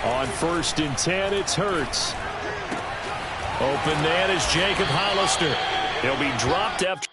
On 1st and 10, it's Hurts. Open man is Jacob Hollister. He'll be dropped after.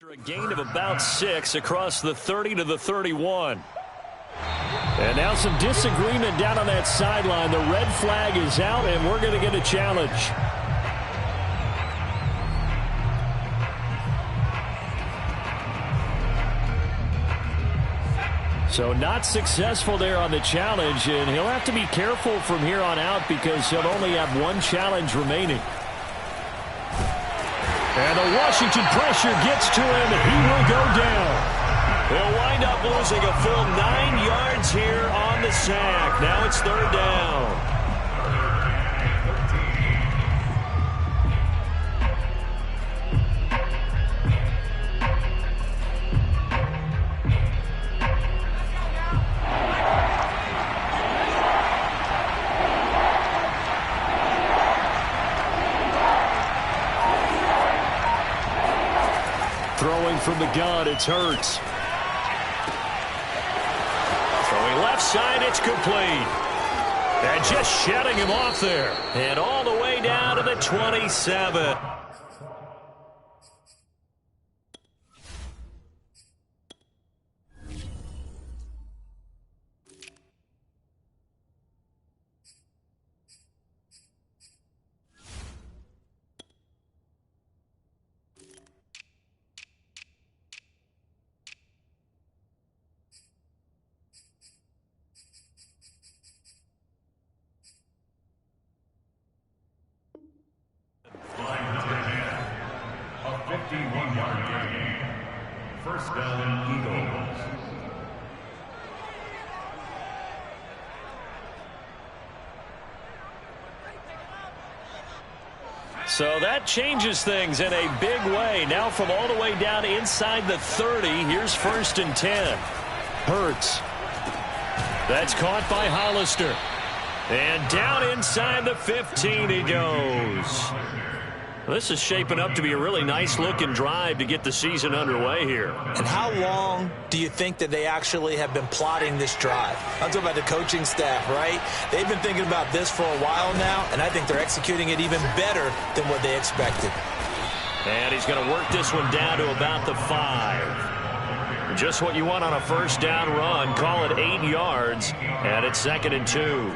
A gain of about 6 across the 30 to the 31. And now some disagreement down on that sideline. The red flag is out, and we're going to get a challenge. So not successful there on the challenge, and he'll have to be careful from here on out because he'll only have one challenge remaining. And the Washington pressure gets to him, and he will go down. He'll wind up losing a full 9 yards here on the sack. Now it's 3rd down. Throwing from the gun, it's Hurts. Throwing left side, it's complete. And just shutting him off there. And all the way down to the 27. So that changes things in a big way. Now from all the way down inside the 30, here's 1st and 10. Hurts. That's caught by Hollister. And down inside the 15 he goes. This is shaping up to be a really nice-looking drive to get the season underway here. And how long do you think that they actually have been plotting this drive? I'm talking about the coaching staff, right? They've been thinking about this for a while now, and I think they're executing it even better than what they expected. And he's going to work this one down to about the 5. Just what you want on a 1st down run. Call it 8 yards, and it's 2nd and 2.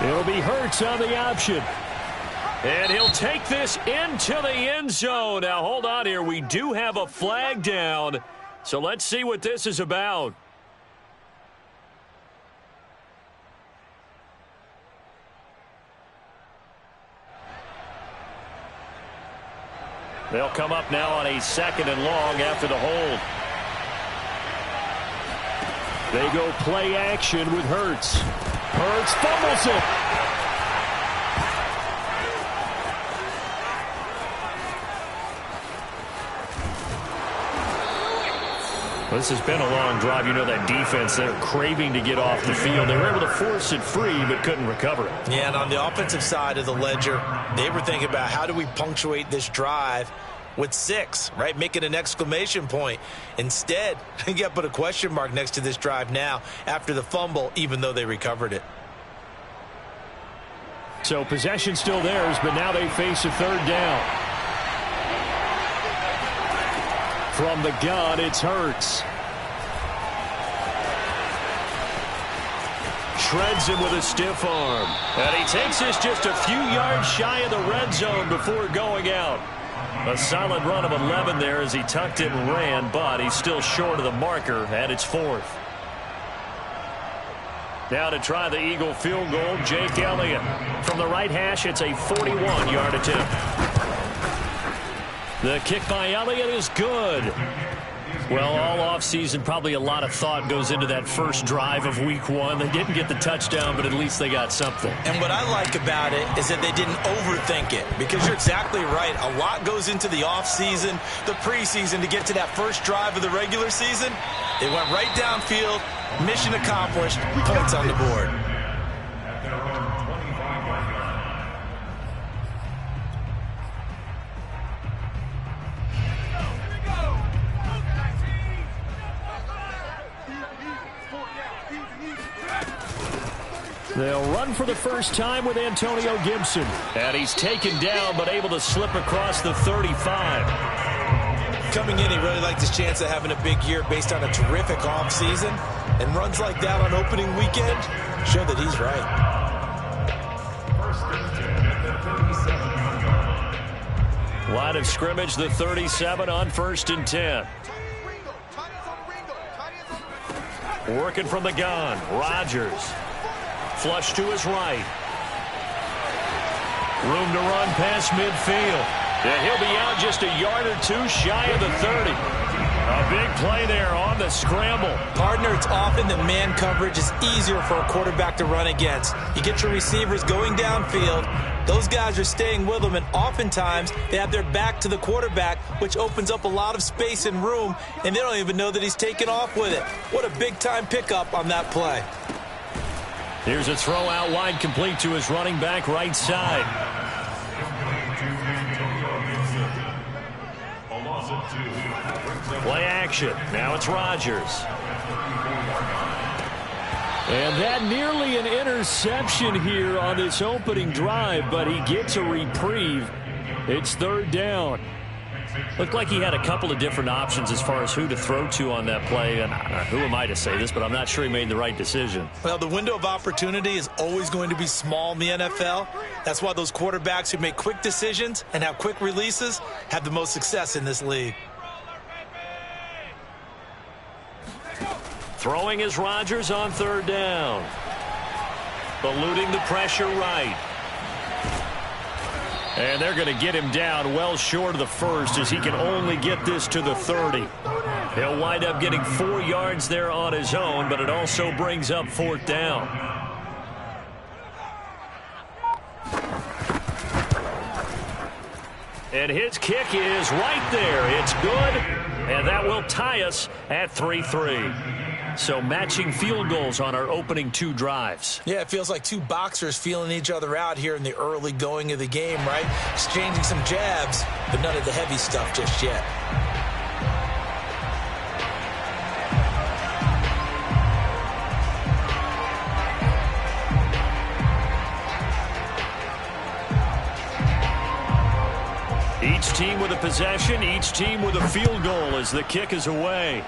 It'll be Hurts on the option. And he'll take this into the end zone. Now, hold on here. We do have a flag down. So let's see what this is about. They'll come up now on a 2nd and long after the hold. They go play action with Hurts. Hurts fumbles it. Well, this has been a long drive. You know that defense, they're craving to get off the field. They were able to force it free, but couldn't recover it. Yeah, and on the offensive side of the ledger, they were thinking about how do we punctuate this drive with 6, right? Making an exclamation point. Instead, you got to put a question mark next to this drive now after the fumble, even though they recovered it. So possession still theirs, but now they face a 3rd down. From the gun, it's Hurts. shreds him with a stiff arm. And he takes this just a few yards shy of the red zone before going out. A solid run of 11 there as he tucked it and ran, but he's still short of the marker, and it's 4th. Now to try the Eagle field goal, Jake Elliott. From the right hash, it's a 41-yard attempt. The kick by Elliott is good. Well, all offseason, probably a lot of thought goes into that first drive of week 1. They didn't get the touchdown, but at least they got something. And what I like about it is that they didn't overthink it, because you're exactly right. A lot goes into the offseason, the preseason, to get to that first drive of the regular season. They went right downfield, mission accomplished, points on the board. They'll run for the first time with Antonio Gibson. And he's taken down, but able to slip across the 35. Coming in, he really liked his chance of having a big year based on a terrific offseason. And runs like that on opening weekend show that he's right. Line of scrimmage, the 37 on 1st and 10. Working from the gun, Rodgers. Flush to his right. Room to run past midfield. And he'll be out just a yard or two shy of the 30. A big play there on the scramble. Partner, it's often that man coverage is easier for a quarterback to run against. You get your receivers going downfield. Those guys are staying with them, and oftentimes they have their back to the quarterback, which opens up a lot of space and room, and they don't even know that he's taken off with it. What a big-time pickup on that play. Here's a throw out wide, complete to his running back right side. Play action. Now it's Rodgers. And that nearly an interception here on this opening drive, but he gets a reprieve. It's 3rd down. Looked like he had a couple of different options as far as who to throw to on that play. And who am I to say this, but I'm not sure he made the right decision. Well, the window of opportunity is always going to be small in the NFL. That's why those quarterbacks who make quick decisions and have quick releases have the most success in this league. Throwing is Rodgers on 3rd down. Eluding the pressure right. And they're going to get him down well short of the first, as he can only get this to the 30. He'll wind up getting 4 yards there on his own, but it also brings up 4th down. And his kick is right there. It's good, and that will tie us at 3-3. So matching field goals on our opening 2 drives. Yeah, it feels like 2 boxers feeling each other out here in the early going of the game, right? Exchanging some jabs, but none of the heavy stuff just yet. Each team with a possession, each team with a field goal as the kick is away.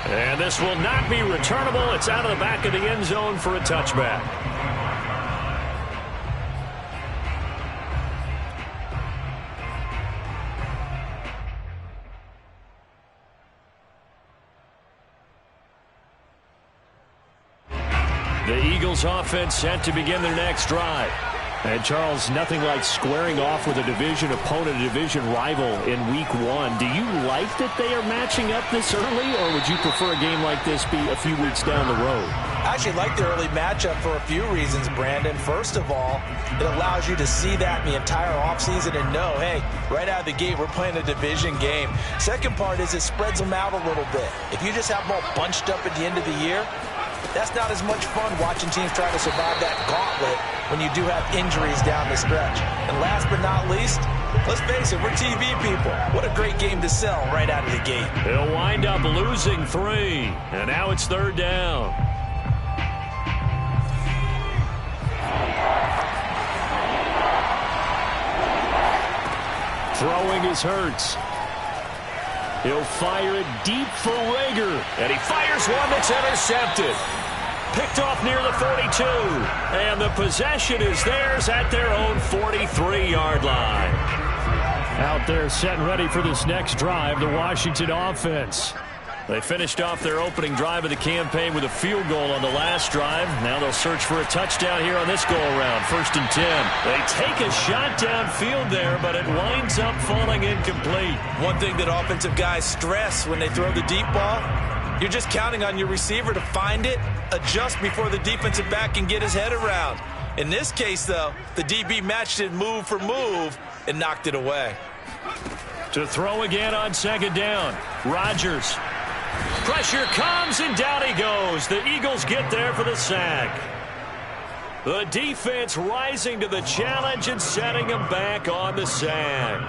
And this will not be returnable. It's out of the back of the end zone for a touchback. The Eagles offense set to begin their next drive. And, Charles, nothing like squaring off with a division opponent, a division rival in Week 1. Do you like that they are matching up this early, or would you prefer a game like this be a few weeks down the road? I actually like the early matchup for a few reasons, Brandon. First of all, it allows you to see that in the entire offseason and know, hey, right out of the gate, we're playing a division game. Second part is it spreads them out a little bit. If you just have them all bunched up at the end of the year, that's not as much fun watching teams try to survive that gauntlet when you do have injuries down the stretch. And last but not least, let's face it, we're TV people. What a great game to sell right out of the gate. They'll wind up losing 3, and now it's 3rd down. Throwing is Hurts. He'll fire it deep for Rager. And he fires one that's intercepted. Picked off near the 42. And the possession is theirs at their own 43-yard line. Out there set and ready for this next drive, the Washington offense. They finished off their opening drive of the campaign with a field goal on the last drive. Now they'll search for a touchdown here on this go-around. 1st and 10. They take a shot downfield there, but it winds up falling incomplete. One thing that offensive guys stress when they throw the deep ball, you're just counting on your receiver to find it, adjust before the defensive back can get his head around. In this case, though, the DB matched it move for move and knocked it away. To throw again on 2nd down. Rodgers. Pressure comes, and down he goes. The Eagles get there for the sack. The defense rising to the challenge and setting him back on the sack.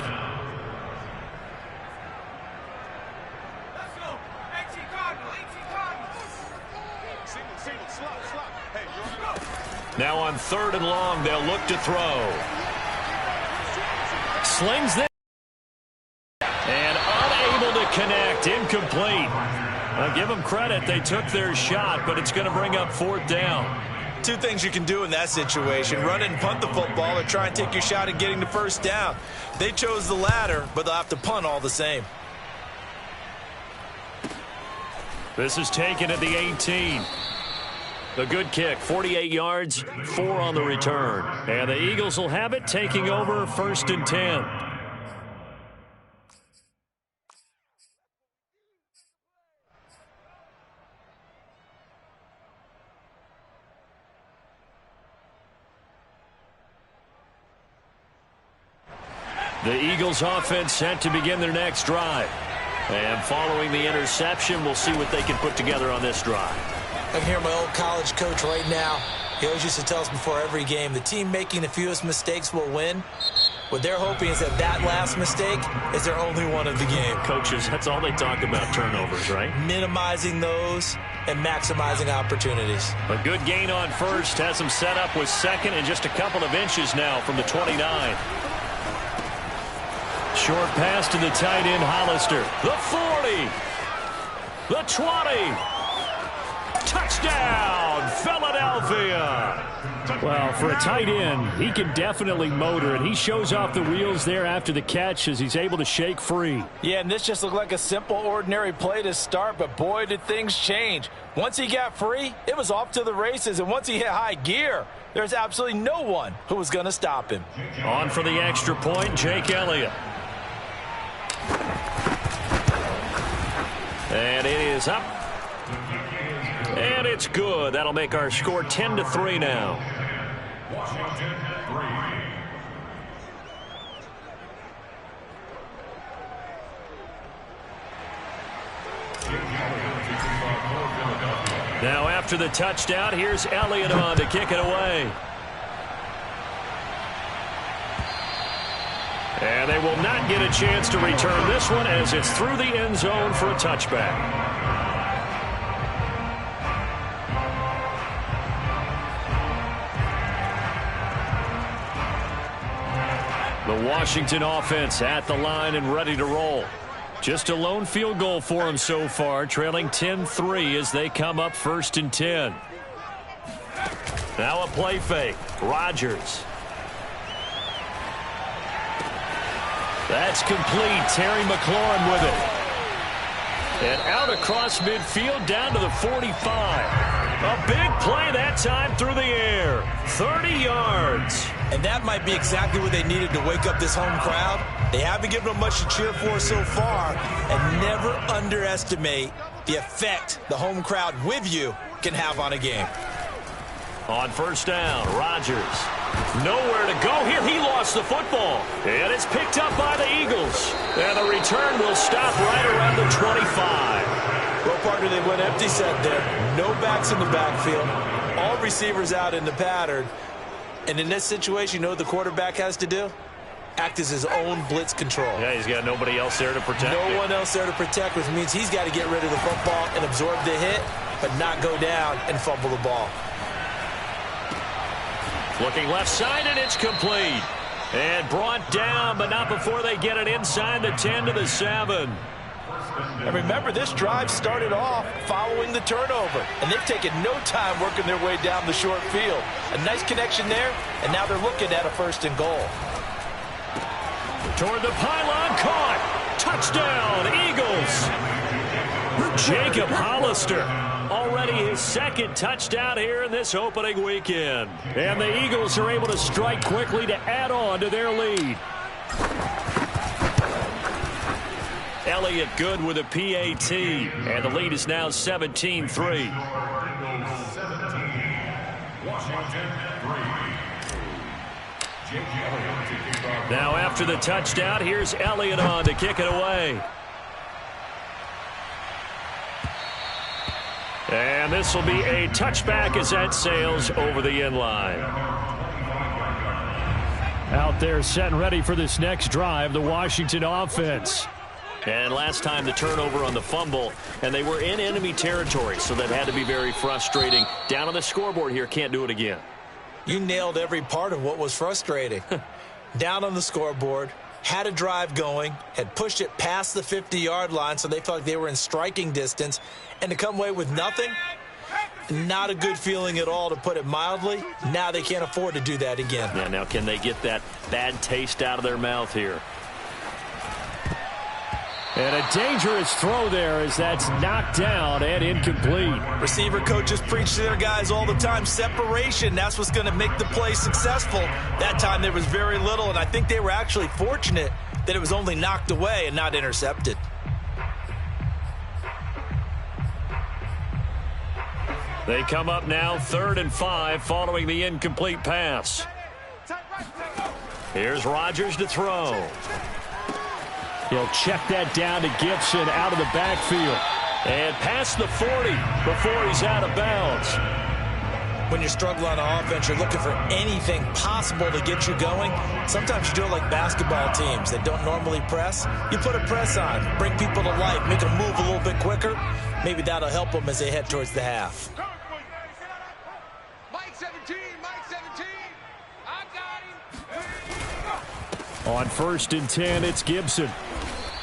Now on 3rd and long, they'll look to throw. Slings this. And unable to connect. Incomplete. I'll give them credit. They took their shot, but it's going to bring up 4th down. Two things you can do in that situation. Run and punt the football or try and take your shot at getting the 1st down. They chose the latter, but they'll have to punt all the same. This is taken at the 18. A good kick, 48 yards, 4 on the return. And the Eagles will have it, taking over 1st and 10. The Eagles offense set to begin their next drive. And following the interception, we'll see what they can put together on this drive. I can hear my old college coach right now. He always used to tell us before every game, the team making the fewest mistakes will win. What they're hoping is that that last mistake is their only one of the game. Coaches, that's all they talk about, turnovers, right? Minimizing those and maximizing opportunities. A good gain on 1st has them set up with 2nd and just a couple of inches now from the 29. Short pass to the tight end, Hollister. The 40. The 20. Touchdown, Philadelphia. Well, for a tight end, he can definitely motor it. He shows off the wheels there after the catch as he's able to shake free. Yeah, and this just looked like a simple, ordinary play to start, but boy, did things change. Once he got free, it was off to the races, and once he hit high gear, there's absolutely no one who was going to stop him. On for the extra point, Jake Elliott. And it is up. And it's good. That'll make our score 10-3 now. Washington 3. Now after the touchdown, here's Elliott on to kick it away. And they will not get a chance to return this one as it's through the end zone for a touchback. The Washington offense at the line and ready to roll. Just a lone field goal for them so far, trailing 10-3 as they come up 1st and 10. Now a play fake. Rodgers. That's complete. Terry McLaurin with it. And out across midfield down to the 45. A big play that time through the air. 30 yards. And that might be exactly what they needed to wake up this home crowd. They haven't given them much to cheer for so far. And never underestimate the effect the home crowd with you can have on a game. On 1st down, Rodgers. Nowhere to go here. He lost the football. And it's picked up by the Eagles. And the return will stop right around the 25. Well, partner, they went empty set there. No backs in the backfield. All receivers out in the pattern. And in this situation, you know what the quarterback has to do? Act as his own blitz control. Yeah, he's got nobody else there to protect him. No one else there to protect, which means he's got to get rid of the football and absorb the hit, but not go down and fumble the ball. Looking left side, and it's complete. And brought down, but not before they get it inside the 10 to the 7. And remember, this drive started off following the turnover, and they've taken no time working their way down the short field. A nice connection there, and now they're looking at a 1st and goal. Toward the pylon, caught. Touchdown, Eagles. Jacob Hollister, already his 2nd touchdown here in this opening weekend. And the Eagles are able to strike quickly to add on to their lead. Elliott Good with a PAT, and the lead is now 17-3. Now after the touchdown, here's Elliott on to kick it away. And this will be a touchback as that sails over the end line. Out there set and ready for this next drive, the Washington offense. And last time the turnover on the fumble, and they were in enemy territory, so that had to be very frustrating. Down on the scoreboard here, can't do it again. You nailed every part of what was frustrating. Down on the scoreboard, had a drive going, had pushed it past the 50-yard line, so they felt like they were in striking distance, and to come away with nothing, not a good feeling at all, to put it mildly. Now they can't afford to do that again. Yeah, now can they get that bad taste out of their mouth here? And a dangerous throw there as that's knocked down and incomplete. Receiver coaches preach to their guys all the time. Separation, that's what's going to make the play successful. That time there was very little, and I think they were actually fortunate that it was only knocked away and not intercepted. They come up now 3rd and 5 following the incomplete pass. Here's Rodgers to throw. He'll check that down to Gibson out of the backfield. And past the 40 before he's out of bounds. When you're struggling on offense, you're looking for anything possible to get you going. Sometimes you do it like basketball teams that don't normally press. You put a press on, bring people to life, make them move a little bit quicker. Maybe that'll help them as they head towards the half. Mike 17, Mike 17. I got him. On 1st and 10, it's Gibson.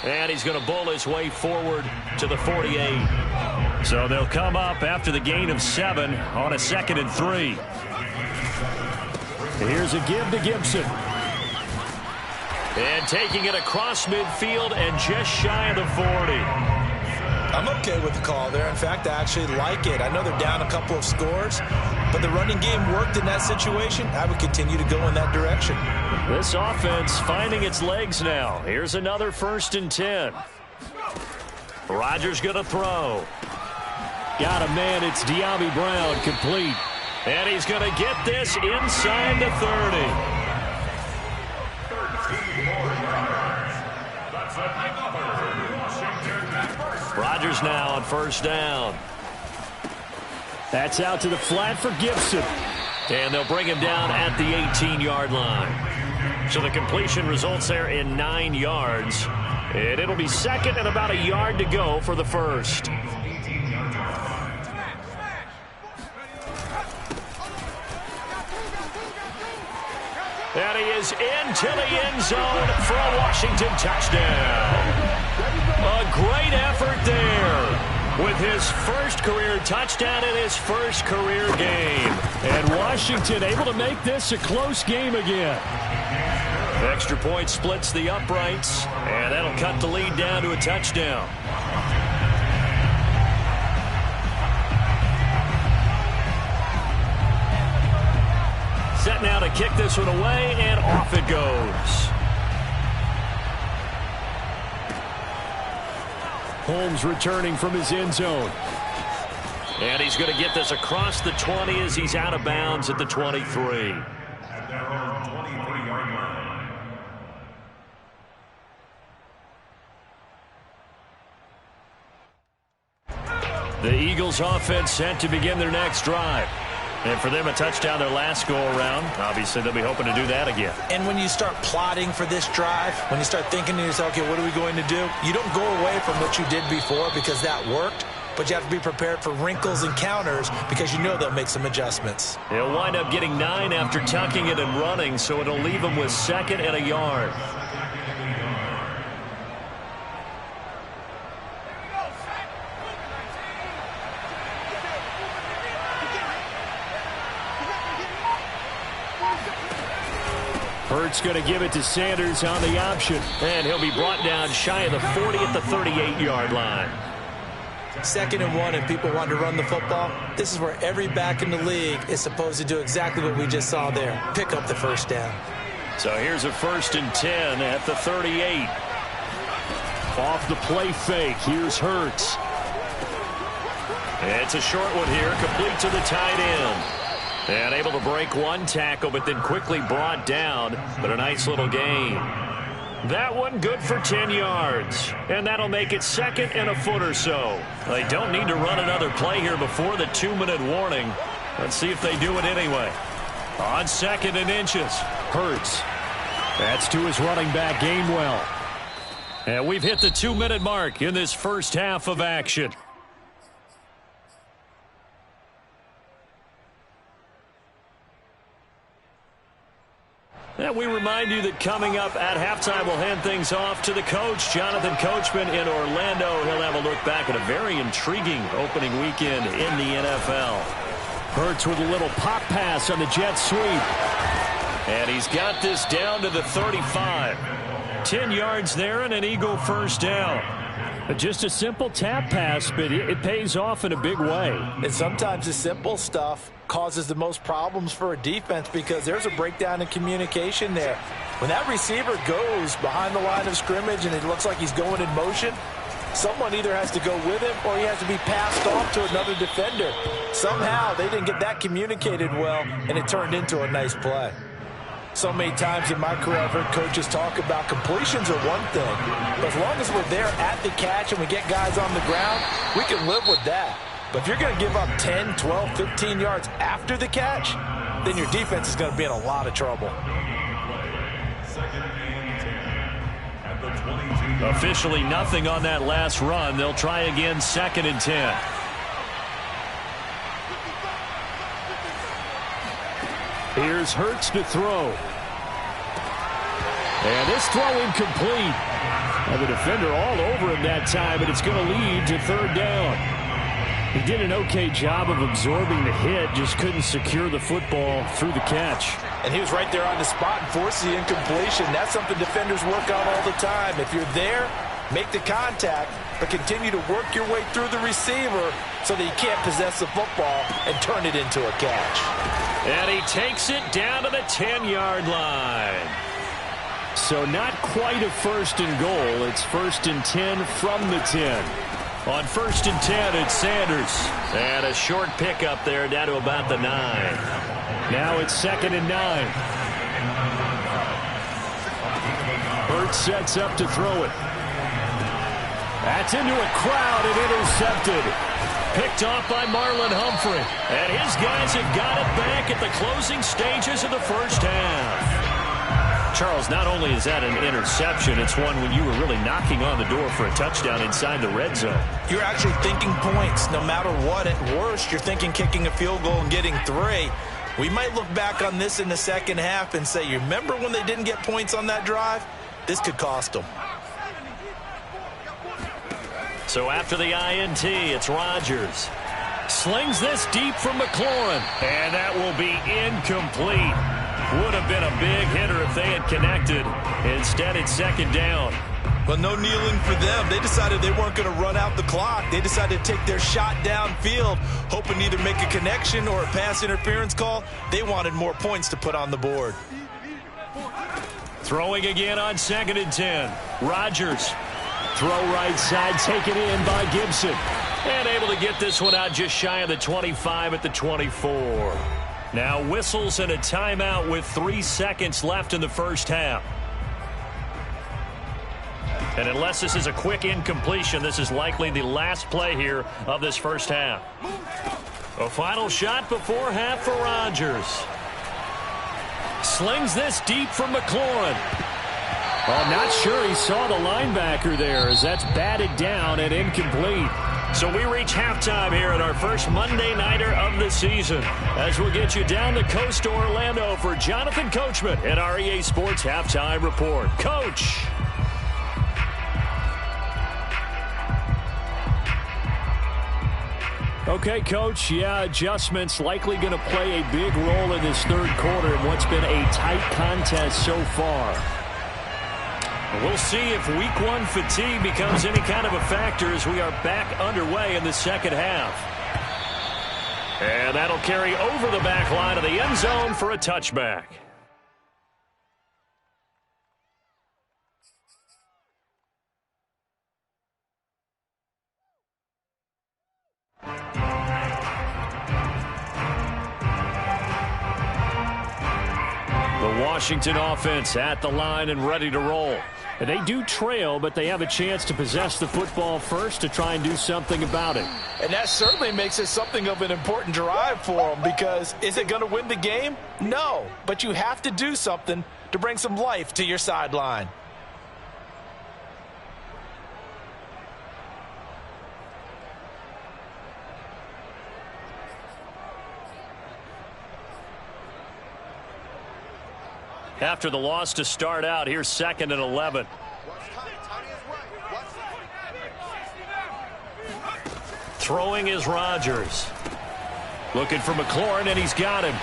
And he's going to bull his way forward to the 48. So they'll come up after the gain of 7 on a 2nd and 3. Here's a give to Gibson. And taking it across midfield and just shy of the 40. I'm okay with the call there. In fact, I actually like it. I know they're down a couple of scores, but the running game worked in that situation. I would continue to go in that direction. This offense finding its legs now. Here's another 1st and 10. Rodgers going to throw. Got a man. It's De'Ami Brown, complete. And he's going to get this inside the 30. Rodgers now on 1st down. That's out to the flat for Gibson. And they'll bring him down at the 18-yard line. So the completion results there in 9 yards. And it'll be 2nd and about a yard to go for the 1st. And he is into the end zone for a Washington touchdown. A great effort there with his 1st career touchdown in his 1st career game. And Washington able to make this a close game again. Extra point splits the uprights, and that'll cut the lead down to a touchdown. Set now to kick this one away, and off it goes. Holmes returning from his end zone. And he's going to get this across the 20 as he's out of bounds at the 23. The Eagles offense set to begin their next drive. And for them, a touchdown their last go-around. Obviously, they'll be hoping to do that again. And when you start plotting for this drive, when you start thinking to yourself, okay, what are we going to do? You don't go away from what you did before because that worked, but you have to be prepared for wrinkles and counters because you know they'll make some adjustments. He'll wind up getting 9 after tucking it and running, so it'll leave him with 2nd and a yard. Hurts going to give it to Sanders on the option. And he'll be brought down shy of the 40 at the 38-yard line. 2nd and 1 and people want to run the football. This is where every back in the league is supposed to do exactly what we just saw there. Pick up the first down. So here's a 1st and 10 at the 38. Off the play fake. Here's Hurts. It's a short one here, complete to the tight end. And able to break one tackle, but then quickly brought down. But a nice little gain. That one good for 10 yards. And that'll make it 2nd and a foot or so. They don't need to run another play here before the 2-minute warning. Let's see if they do it anyway. On 2nd and inches, Hurts. That's to his running back, Gainwell. And we've hit the 2-minute mark in this first half of action. And we remind you that coming up at halftime, we'll hand things off to the coach, Jonathan Coachman in Orlando. He'll have a look back at a very intriguing opening weekend in the NFL. Hurts with a little pop pass on the jet sweep. And he's got this down to the 35. 10 yards there and an Eagle first down. Just a simple tap pass, but it pays off in a big way. And sometimes the simple stuff causes the most problems for a defense because there's a breakdown in communication there. When that receiver goes behind the line of scrimmage and it looks like he's going in motion, someone either has to go with him or he has to be passed off to another defender. Somehow they didn't get that communicated well, and it turned into a nice play. So many times in my career I've heard coaches talk about completions are one thing, but as long as we're there at the catch and we get guys on the ground, we can live with that. But if you're going to give up 10, 12, 15 yards after the catch, then your defense is going to be in a lot of trouble. Officially nothing on that last run. They'll try again 2nd and 10. Here's Hurts to throw. And this throw incomplete. And the defender all over him that time, but it's going to lead to 3rd down. He did an okay job of absorbing the hit, just couldn't secure the football through the catch. And he was right there on the spot and forced the incompletion. That's something defenders work on all the time. If you're there, make the contact, but continue to work your way through the receiver so that he can't possess the football and turn it into a catch. And he takes it down to the 10-yard line. So not quite a 1st and goal. It's 1st and 10 from the 10. On 1st and 10, it's Sanders. And a short pickup there down to about the 9. Now it's 2nd and 9. Hurts sets up to throw it. That's into a crowd and intercepted. Picked off by Marlon Humphrey. And his guys have got it back at the closing stages of the first half. Charles, not only is that an interception, it's one when you were really knocking on the door for a touchdown inside the red zone. You're actually thinking points no matter what. At worst, you're thinking kicking a field goal and getting 3. We might look back on this in the second half and say, you remember when they didn't get points on that drive? This could cost them. So after the INT, it's Rodgers. Slings this deep from McLaurin. And that will be incomplete. Would have been a big hitter if they had connected. Instead, it's 2nd down. Well, no kneeling for them. They decided they weren't going to run out the clock. They decided to take their shot downfield, hoping to either make a connection or a pass interference call. They wanted more points to put on the board. Throwing again on 2nd and 10. Rodgers. Throw right side, taken in by Gibson. And able to get this one out just shy of the 25 at the 24. Now whistles and a timeout with 3 seconds left in the first half. And unless this is a quick incompletion, this is likely the last play here of this first half. A final shot before half for Rodgers. Slings this deep from McLaurin. Well, not sure he saw the linebacker there as that's batted down and incomplete. So we reach halftime here at our first Monday Nighter of the season. As we'll get you down the coast to Orlando for Jonathan Coachman at our EA Sports Halftime Report. Coach. Okay, Coach, yeah, adjustments likely going to play a big role in this third quarter in what's been a tight contest so far. We'll see if week one fatigue becomes any kind of a factor as we are back underway in the second half. And that'll carry over the back line of the end zone for a touchback. The Washington offense at the line and ready to roll. And they do trail, but they have a chance to possess the football first to try and do something about it. And that certainly makes it something of an important drive for them, because is it going to win the game? No, but you have to do something to bring some life to your sideline. After the loss to start out, here's 2nd and 11. Throwing is Rodgers. Looking for McLaurin, and he's got him.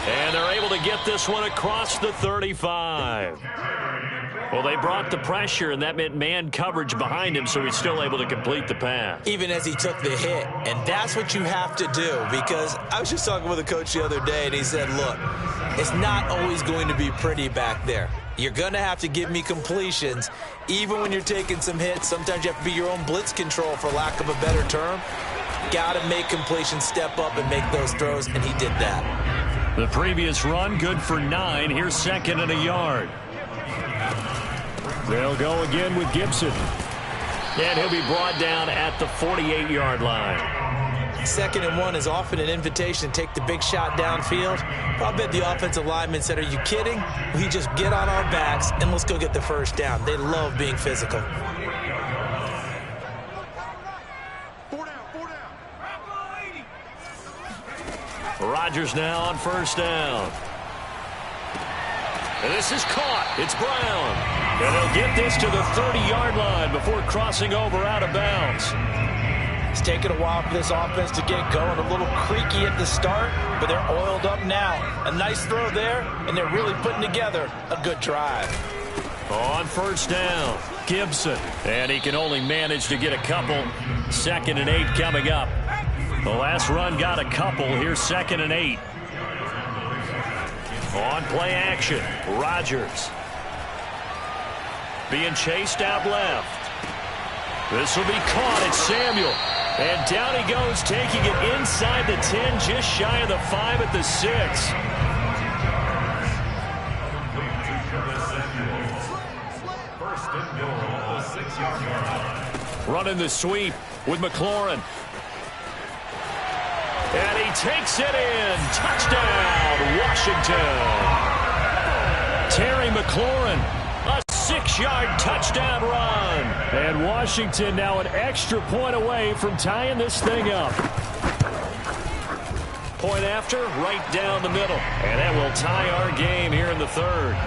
And they're able to get this one across the 35. Well, they brought the pressure, and that meant man coverage behind him, so he's still able to complete the pass. Even as he took the hit, and that's what you have to do, because I was just talking with a coach the other day, and he said, look, it's not always going to be pretty back there. You're going to have to give me completions, even when you're taking some hits. Sometimes you have to be your own blitz control, for lack of a better term. Got to make completions, step up and make those throws, and he did that. The previous run, good for 9. Here's 2nd and a yard. They'll go again with Gibson. And he'll be brought down at the 48-yard line. 2nd and 1 is often an invitation to take the big shot downfield. I bet the offensive lineman said, are you kidding? We just get on our backs and let's go get the first down. They love being physical. 4 down, 4 down. Rodgers now on 1st down. And this is caught. It's Brown. And he'll get this to the 30-yard line before crossing over out of bounds. It's taken a while for this offense to get going. A little creaky at the start, but they're oiled up now. A nice throw there, and they're really putting together a good drive. On 1st down, Gibson. And he can only manage to get a couple. 2nd and 8 coming up. The last run got a couple. Here's 2nd and 8. On play action, Rodgers. Being chased out left. This will be caught. It's Samuel. And down he goes, taking it inside the 10, just shy of the 5 at the 6. Running the sweep with McLaurin. And he takes it in. Touchdown, Washington. Terry McLaurin, a 6-yard touchdown run. And Washington now an extra point away from tying this thing up. Point after, right down the middle. And that will tie our game here in the third.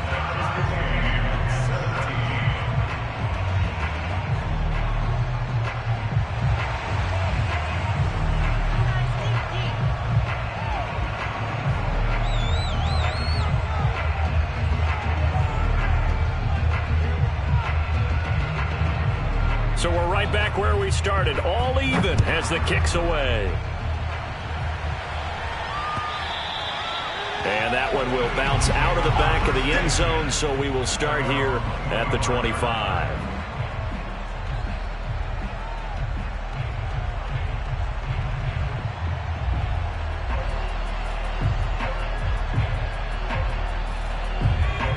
So we're right back where we started, all even as the kick's away. And that one will bounce out of the back of the end zone, so we will start here at the 25.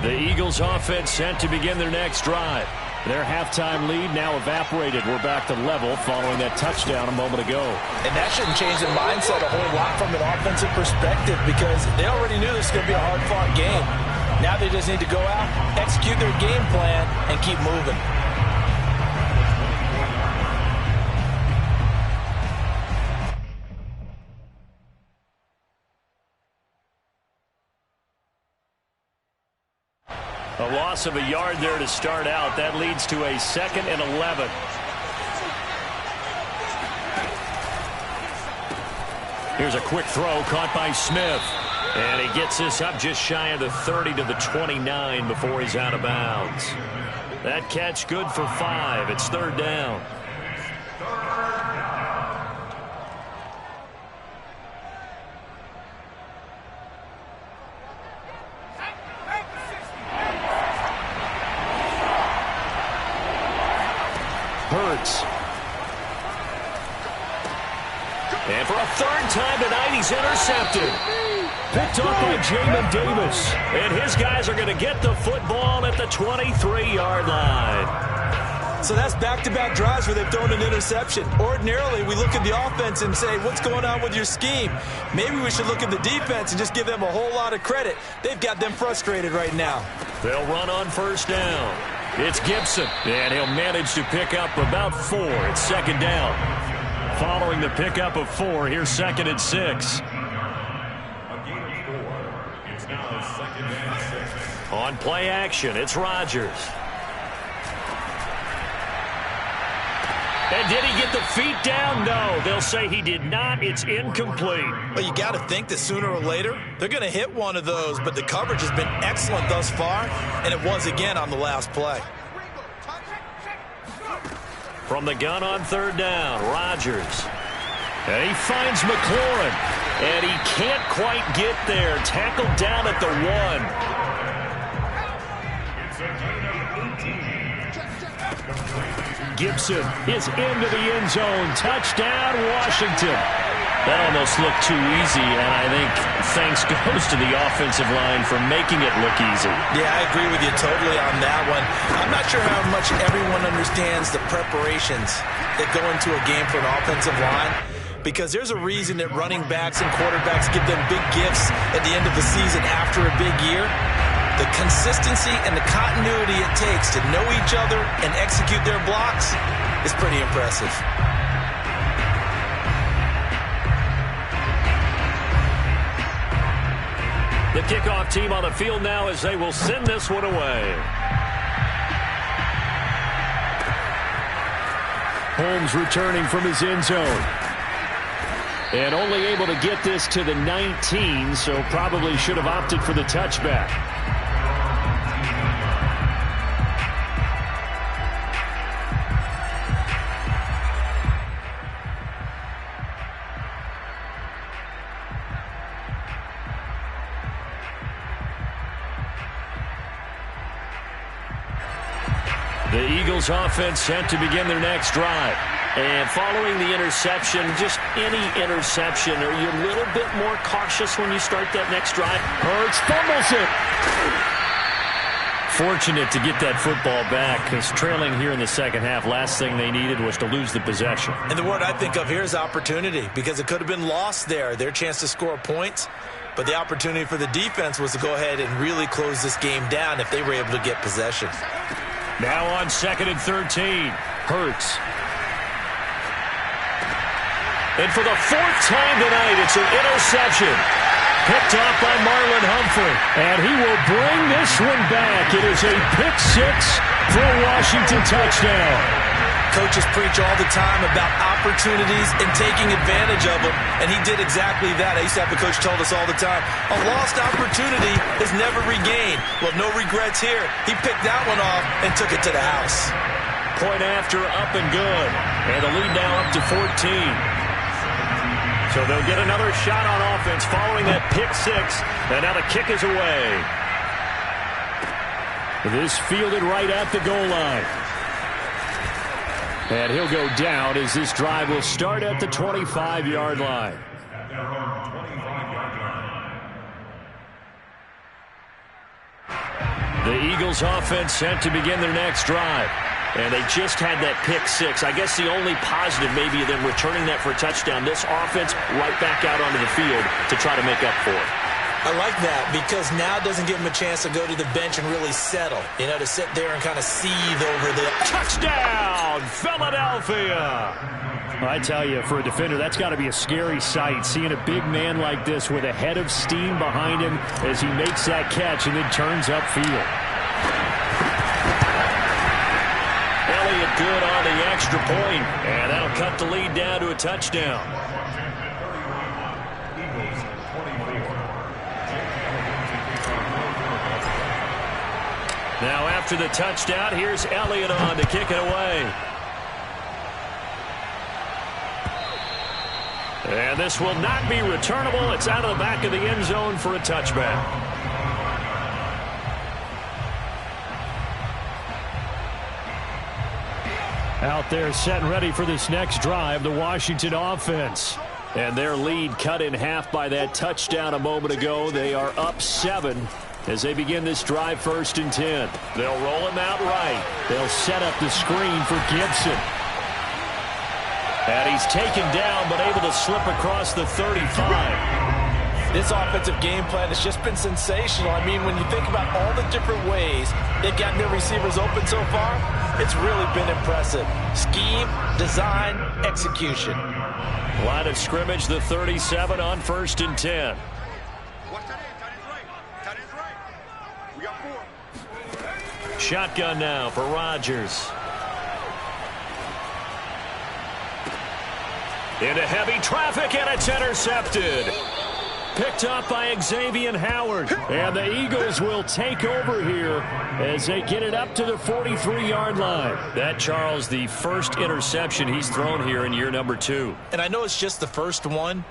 The Eagles offense set to begin their next drive. Their halftime lead now evaporated. We're back to level following that touchdown a moment ago. And that shouldn't change the mindset a whole lot from an offensive perspective, because they already knew this was going to be a hard-fought game. Now they just need to go out, execute their game plan, and keep moving. A loss of a yard there to start out. That leads to a 2nd and 11. Here's a quick throw caught by Smith. And he gets this up just shy of the 30 to the 29 before he's out of bounds. That catch good for 5. It's third down. Hurts. And for a third time tonight, he's intercepted. Picked up by Jamin Davis. And his guys are going to get the football at the 23-yard line. So that's back-to-back drives where they've thrown an interception. Ordinarily, we look at the offense and say, what's going on with your scheme? Maybe we should look at the defense and just give them a whole lot of credit. They've got them frustrated right now. They'll run on first down. It's Gibson, and he'll manage to pick up about 4. It's second down. Following the pickup of 4, here's second and 6. On play action, it's Rodgers. And did he get the feet down? No, they'll say he did not. It's incomplete. Well, you got to think that sooner or later, they're going to hit one of those, but the coverage has been excellent thus far, and it was again on the last play. From the gun on third down, Rodgers. And he finds McLaurin, and he can't quite get there. Tackled down at the 1. Gibson is into the end zone. Touchdown, Washington. That almost looked too easy, and I think thanks goes to the offensive line for making it look easy. Yeah, I agree with you totally on that one. I'm not sure how much everyone understands the preparations that go into a game for an offensive line, because there's a reason that running backs and quarterbacks give them big gifts at the end of the season after a big year. The consistency and the continuity it takes to know each other and execute their blocks is pretty impressive. The kickoff team on the field now as they will send this one away. Holmes returning from his end zone. And only able to get this to the 19, so probably should have opted for the touchback. The Eagles offense set to begin their next drive. And following the interception, just any interception, are you a little bit more cautious when you start that next drive? Hurts fumbles it. Fortunate to get that football back, because trailing here in the second half, last thing they needed was to lose the possession. And the word I think of here is opportunity, because it could have been lost there, their chance to score points. But the opportunity for the defense was to go ahead and really close this game down if they were able to get possession. Now on second and 13, Hurts. And for the 4th time tonight, it's an interception. Picked off by Marlon Humphrey. And he will bring this one back. It is a pick 6 for a Washington touchdown. Coaches preach all the time about opportunities and taking advantage of them, and he did exactly that. I used to have a coach told us all the time, a lost opportunity is never regained. Well, no regrets here. He picked that one off and took it to the house. Point after, up and good. And the lead now up to 14. So they'll get another shot on offense following that pick 6, and now the kick is away. This fielded right at the goal line. And he'll go down as this drive will start at the 25-yard line. The Eagles offense set to begin their next drive. And they just had that pick 6. I guess the only positive maybe of them returning that for a touchdown. This offense right back out onto the field to try to make up for it. I like that, because now it doesn't give them a chance to go to the bench and really settle. You know, to sit there and kind of seethe over the touchdown, Philadelphia. I tell you, for a defender, that's got to be a scary sight, seeing a big man like this with a head of steam behind him as he makes that catch and then turns upfield. Elliott good on the extra point, and that'll cut the lead down to a touchdown. Now after the touchdown, here's Elliott on to kick it away. And this will not be returnable. It's out of the back of the end zone for a touchback. Out there set and ready for this next drive, the Washington offense. And their lead cut in half by that touchdown a moment ago. They are up 7 as they begin this drive, 1st and 10. They'll roll him out right. They'll set up the screen for Gibson. And he's taken down but able to slip across the 35. This offensive game plan has just been sensational. I mean, when you think about all the different ways they've gotten their receivers open so far, it's really been impressive. Scheme, design, execution. Line of scrimmage, the 37 on 1st and 10. Watch that end. Tight end's right. Tight end's right. We got 4. Shotgun now for Rodgers. Into heavy traffic, and it's intercepted. Picked up by Xavier Howard. And the Eagles will take over here as they get it up to the 43-yard line. That, Charles, the first interception he's thrown here in year number 2. And I know it's just the first one,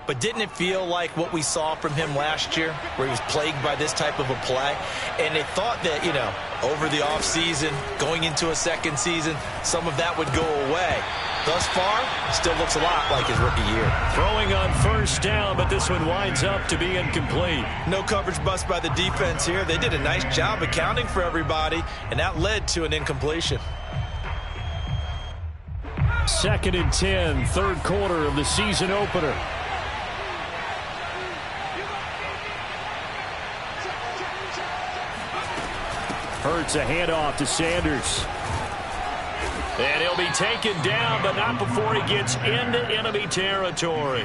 but didn't it feel like what we saw from him last year, where he was plagued by this type of a play? And they thought that, over the offseason, going into a second season, some of that would go away. Thus far, still looks a lot like his rookie year. Throwing on 1st down, but this one winds up to be incomplete. No coverage bust by the defense here. They did a nice job accounting for everybody, and that led to an incompletion. 2nd and 10, 3rd quarter of the season opener. Hurts a handoff to Sanders. And he'll be taken down, but not before he gets into enemy territory.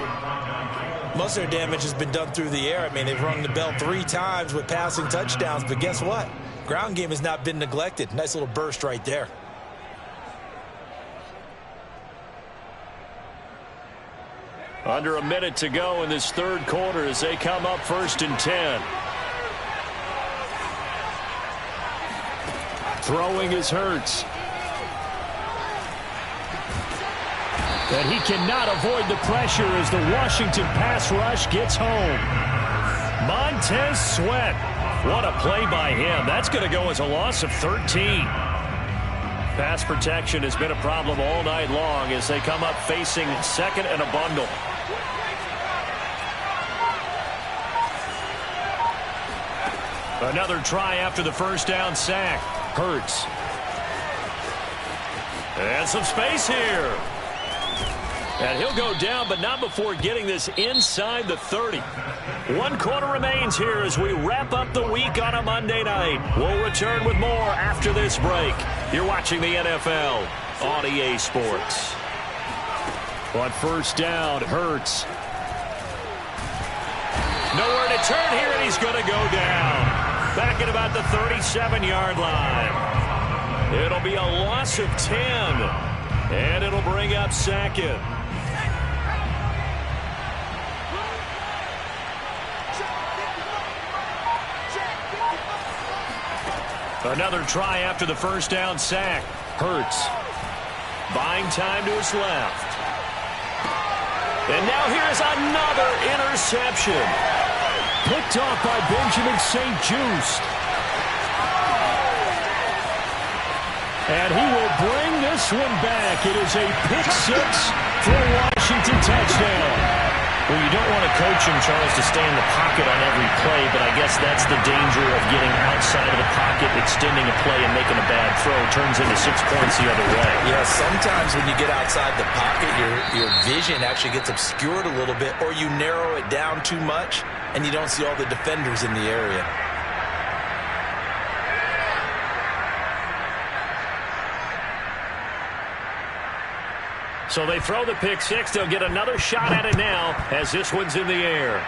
Most of their damage has been done through the air. I mean, they've rung the bell 3 times with passing touchdowns, but guess what? Ground game has not been neglected. Nice little burst right there. Under a minute to go in this 3rd quarter as they come up 1st and 10. Throwing is Hurts. And he cannot avoid the pressure as the Washington pass rush gets home. Montez Sweat. What a play by him. That's going to go as a loss of 13. Pass protection has been a problem all night long as they come up facing 2nd and a bundle. Another try after the 1st down sack. Hurts. And some space here. And he'll go down, but not before getting this inside the 30. 1 quarter remains here as we wrap up the week on a Monday night. We'll return with more after this break. You're watching the NFL on EA Sports. On 1st down, Hurts. Nowhere to turn here, and he's going to go down. Back at about the 37-yard line. It'll be a loss of 10. And it'll bring up 2nd. Another try after the 1st down sack. Hurts. Buying time to his left. And now here's another interception. Picked off by Benjamin St-Juste. And he will bring this one back. It is a pick 6 for a Washington touchdown. Well, you don't want a coach in Charles to stay in the pocket on every play, but I guess that's the danger of getting outside of the pocket, extending a play, and making a bad throw. Turns into 6 points the other way. Yeah, sometimes when you get outside the pocket, your vision actually gets obscured a little bit, or you narrow it down too much, and you don't see all the defenders in the area. So they throw the pick 6. They'll get another shot at it now as this one's in the air.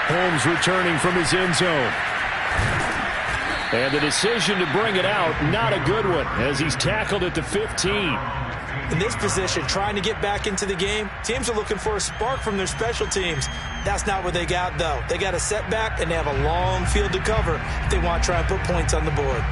Holmes returning from his end zone. And the decision to bring it out, not a good one, as he's tackled at the 15. In this position, trying to get back into the game, teams are looking for a spark from their special teams. That's not what they got, though. They got a setback, and they have a long field to cover if they want to try and put points on the board.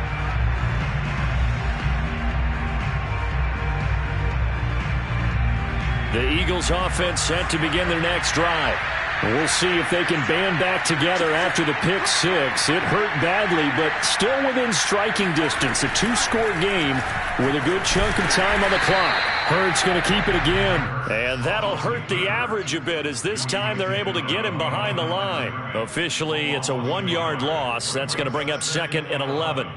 The Eagles offense set to begin their next drive. We'll see if they can band back together after the pick six. It hurt badly, but still within striking distance. A two-score game with a good chunk of time on the clock. Hurts going to keep it again. And that'll hurt the average a bit, as this time they're able to get him behind the line. Officially, it's a 1-yard loss. That's going to bring up 2nd and 11.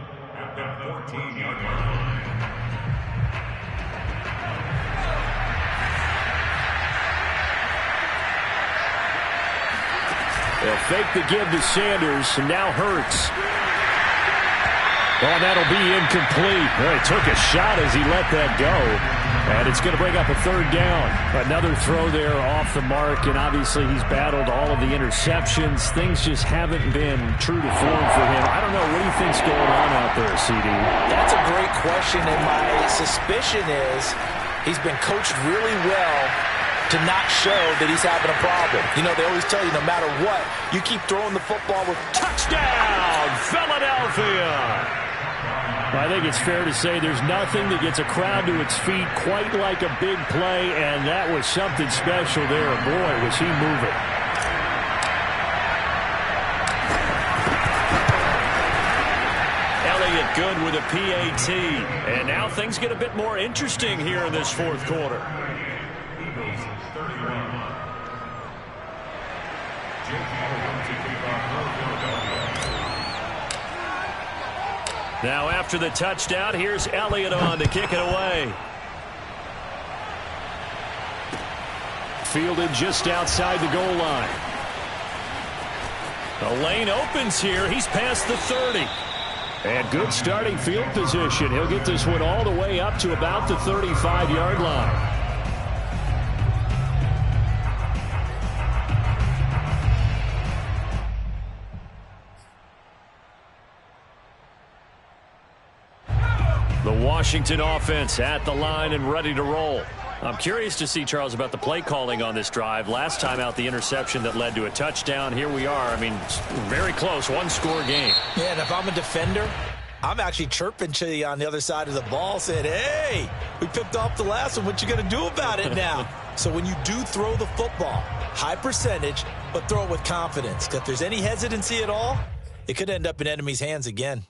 They'll fake the give to Sanders, and now Hurts. Oh, that'll be incomplete. Well, he took a shot as he let that go. And it's going to bring up a 3rd down. Another throw there off the mark, and obviously he's battled all of the interceptions. Things just haven't been true to form for him. I don't know. What do you think's going on out there, CD? That's a great question, and my suspicion is he's been coached really well to not show that he's having a problem. You know, they always tell you no matter what, you keep throwing the football with touchdown, Philadelphia. I think it's fair to say there's nothing that gets a crowd to its feet quite like a big play, and that was something special there. Boy, was he moving. Elliott good with a PAT. And now things get a bit more interesting here in this 4th quarter. Now after the touchdown, here's Elliott on to kick it away. Fielded just outside the goal line. The lane opens here. He's past the 30. And good starting field position. He'll get this one all the way up to about the 35-yard line. The Washington offense at the line and ready to roll. I'm curious to see, Charles, about the play calling on this drive. Last time out, the interception that led to a touchdown. Here we are. I mean, very close, 1-score game. Yeah, and if I'm a defender, I'm actually chirping to you on the other side of the ball, saying, hey, we picked off the last one. What you going to do about it now? So when you do throw the football, high percentage, but throw it with confidence. If there's any hesitancy at all, it could end up in enemy's hands again.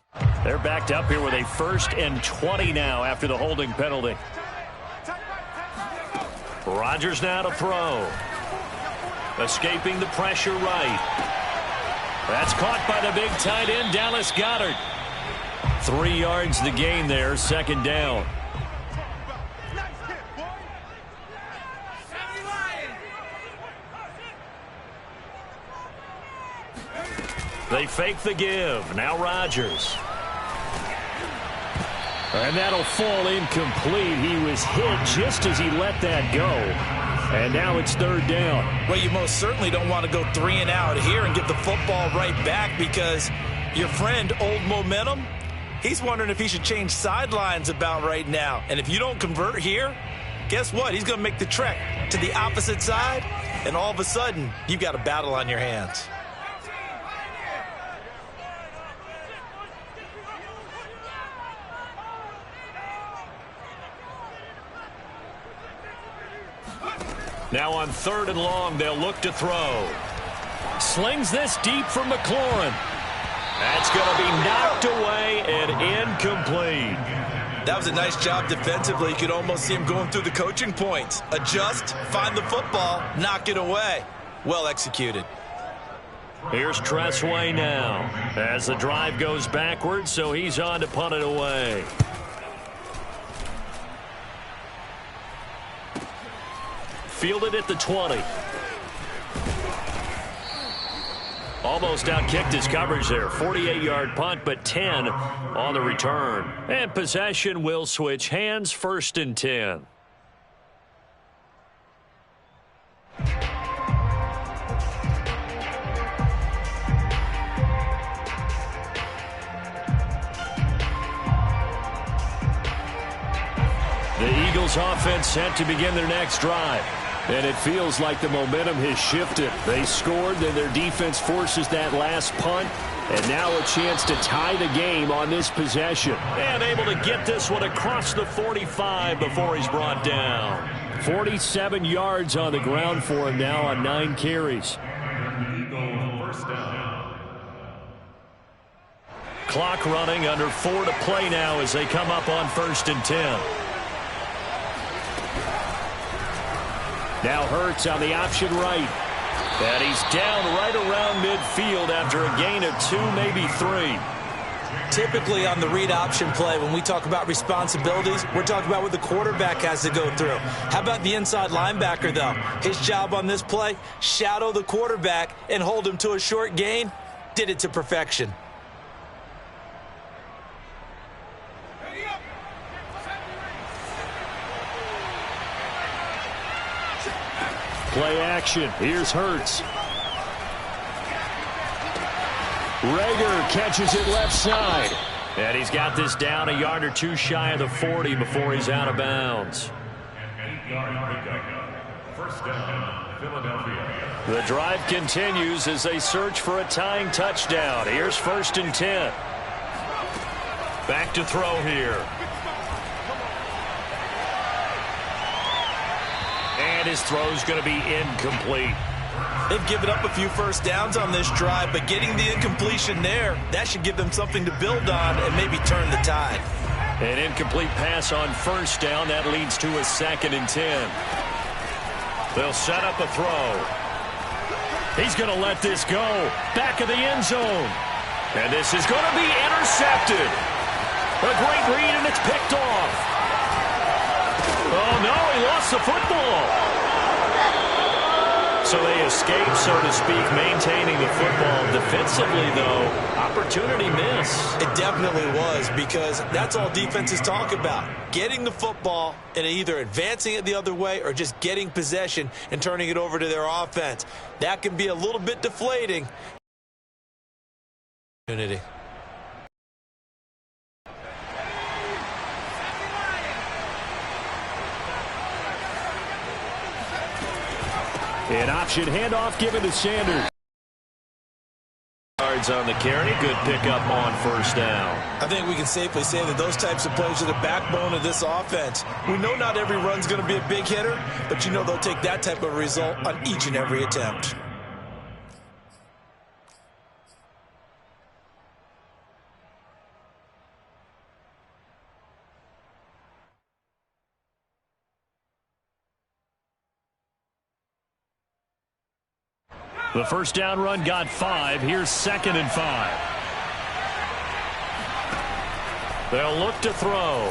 They're backed up here with a 1st and 20 now after the holding penalty. Rodgers now to throw. Escaping the pressure right. That's caught by the big tight end, Dallas Goedert. 3 yards the gain there, 2nd down. They fake the give. Now Rodgers. And that'll fall incomplete. He was hit just as he let that go. And now it's 3rd down. Well, you most certainly don't want to go 3 and out here and get the football right back, because your friend, Old Momentum, he's wondering if he should change sidelines about right now. And if you don't convert here, guess what? He's going to make the trek to the opposite side, and all of a sudden, you've got a battle on your hands. Now on 3rd and long, they'll look to throw. Slings this deep for McLaurin. That's going to be knocked away and incomplete. That was a nice job defensively. You could almost see him going through the coaching points. Adjust, find the football, knock it away. Well executed. Here's Tressway now as the drive goes backwards, so he's on to punt it away. Fielded at the 20. Almost outkicked his coverage there. 48-yard punt, but 10 on the return. And possession will switch hands, 1st and 10. Eagles offense set to begin their next drive. And it feels like the momentum has shifted. They scored, then their defense forces that last punt. And now a chance to tie the game on this possession. And able to get this one across the 45 before he's brought down. 47 yards on the ground for him now on 9 carries. First down. Clock running, under 4 to play now as they come up on 1st and 10. Now Hurts on the option right. And he's down right around midfield after a gain of 2, maybe 3. Typically on the read option play, when we talk about responsibilities, we're talking about what the quarterback has to go through. How about the inside linebacker, though? His job on this play, shadow the quarterback and hold him to a short gain. Did it to perfection. Play action. Here's Hurts. Reagor catches it left side. And he's got this down a yard or 2 shy of the 40 before he's out of bounds. 8-yard pickup. First down, Philadelphia. The drive continues as they search for a tying touchdown. Here's 1st and 10. Back to throw here. And his throw's going to be incomplete. They've given up a few first downs on this drive, but getting the incompletion there, that should give them something to build on and maybe turn the tide. An incomplete pass on 1st down. That leads to a 2nd and 10. They'll set up a throw. He's going to let this go. Back of the end zone. And this is going to be intercepted. A great read, and it's picked off. Oh, no, he lost the football. So they escape, so to speak, maintaining the football. Defensively, though, opportunity miss. It definitely was, because that's all defenses talk about. Getting the football and either advancing it the other way or just getting possession and turning it over to their offense. That can be a little bit deflating. Unity. An option handoff given to Sanders. Yards on the carry. Good pickup on 1st down. I think we can safely say that those types of plays are the backbone of this offense. We know not every run's going to be a big hitter, but you know they'll take that type of result on each and every attempt. The 1st down run got 5. Here's 2nd and 5. They'll look to throw.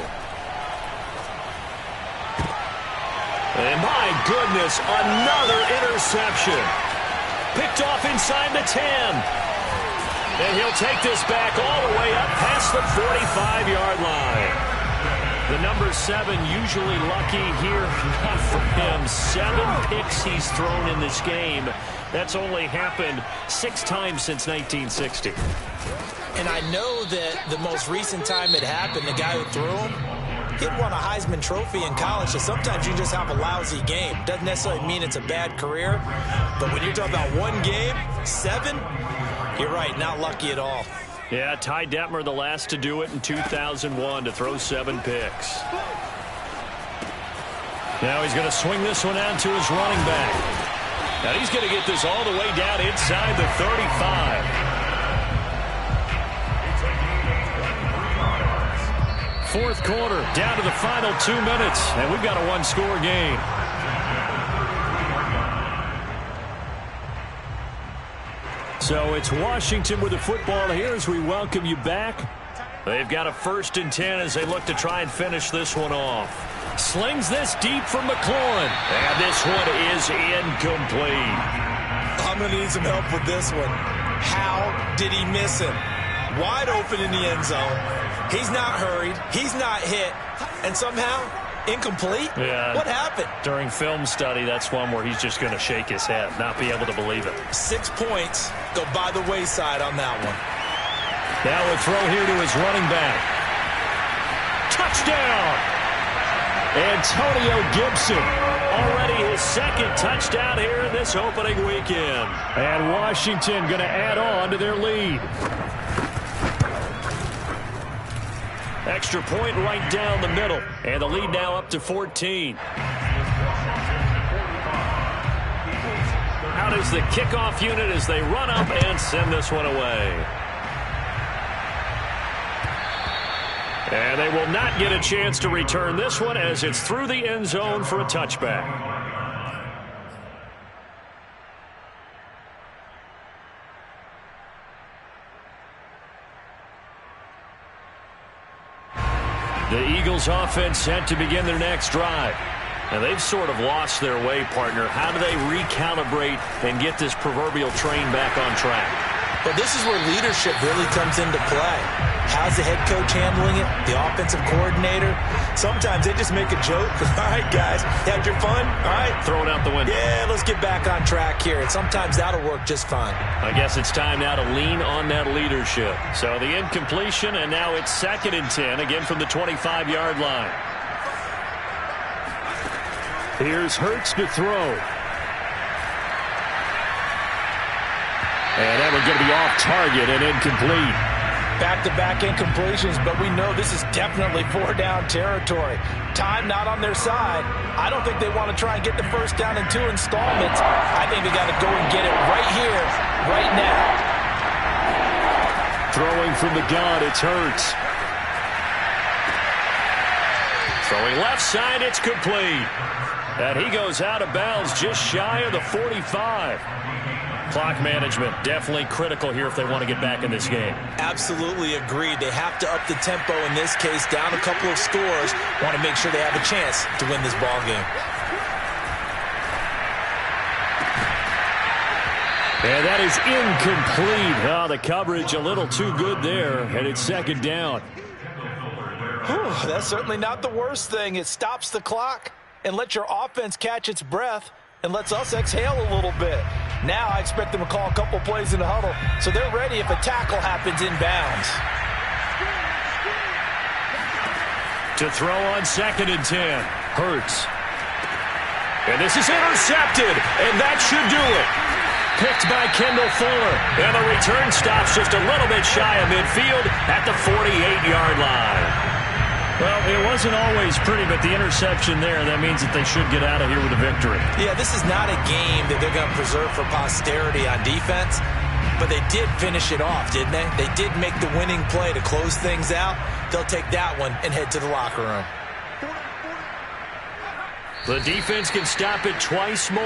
And my goodness, another interception. Picked off inside the 10. And he'll take this back all the way up past the 45-yard line. The number 7 usually lucky here, not for him. 7 picks he's thrown in this game. That's only happened 6 times since 1960. And I know that the most recent time it happened, the guy who threw him, he won a Heisman Trophy in college, so sometimes you just have a lousy game. Doesn't necessarily mean it's a bad career, but when you're talking about one game, 7, you're right, not lucky at all. Yeah, Ty Detmer, the last to do it in 2001, to throw 7 picks. Now he's going to swing this one out to his running back. Now he's going to get this all the way down inside the 35. 4th quarter, down to the final 2 minutes, and we've got a 1-score game. So it's Washington with the football here as we welcome you back. They've got a 1st and 10 as they look to try and finish this one off. Slings this deep from McLaurin. And this one is incomplete. I'm going to need some help with this one. How did he miss him? Wide open in the end zone. He's not hurried. He's not hit. And somehow, incomplete? Yeah. What happened? During film study, that's one where he's just going to shake his head, not be able to believe it. 6 points go by the wayside on that one. Now a throw here to his running back. Touchdown! Antonio Gibson, already his second touchdown here in this opening weekend. And Washington going to add on to their lead. Extra point right down the middle. And the lead now up to 14. Out is the kickoff unit as they run up and send this one away. And they will not get a chance to return this one as it's through the end zone for a touchback. The Eagles offense set to begin their next drive. And they've sort of lost their way, partner. How do they recalibrate and get this proverbial train back on track? Well, this is where leadership really comes into play. How's the head coach handling it? The offensive coordinator? Sometimes they just make a joke. All right, guys, had your fun? All right. Throw it out the window. Yeah, let's get back on track here. And sometimes that'll work just fine. I guess it's time now to lean on that leadership. So the incompletion, and now it's 2nd and 10, again from the 25-yard line. Here's Hurts to throw. And that one's going to be off target and incomplete. Back-to-back incompletions, but we know this is definitely 4-down territory. Time not on their side. I don't think they want to try and get the first down in 2 installments. I think they got to go and get it right here, right now. Throwing from the gun, it's Hurts. Throwing left side, it's complete. And he goes out of bounds just shy of the 45. Clock management definitely critical here if they want to get back in this game. Absolutely agreed. They have to up the tempo in this case, down a couple of scores. Want to make sure they have a chance to win this ball game. And that is incomplete. Oh, the coverage a little too good there, and it's 2nd down. Whew, that's certainly not the worst thing. It stops the clock and lets your offense catch its breath and lets us exhale a little bit. Now I expect them to call a couple plays in the huddle, so they're ready if a tackle happens inbounds. To throw on 2nd and 10, Hurts. And this is intercepted, and that should do it. Picked by Kendall Fuller, and the return stops just a little bit shy of midfield at the 48-yard line. Well, it wasn't always pretty, but the interception there, that means that they should get out of here with a victory. Yeah, this is not a game that they're going to preserve for posterity on defense, but they did finish it off, didn't they? They did make the winning play to close things out. They'll take that one and head to the locker room. The defense can stop it twice more.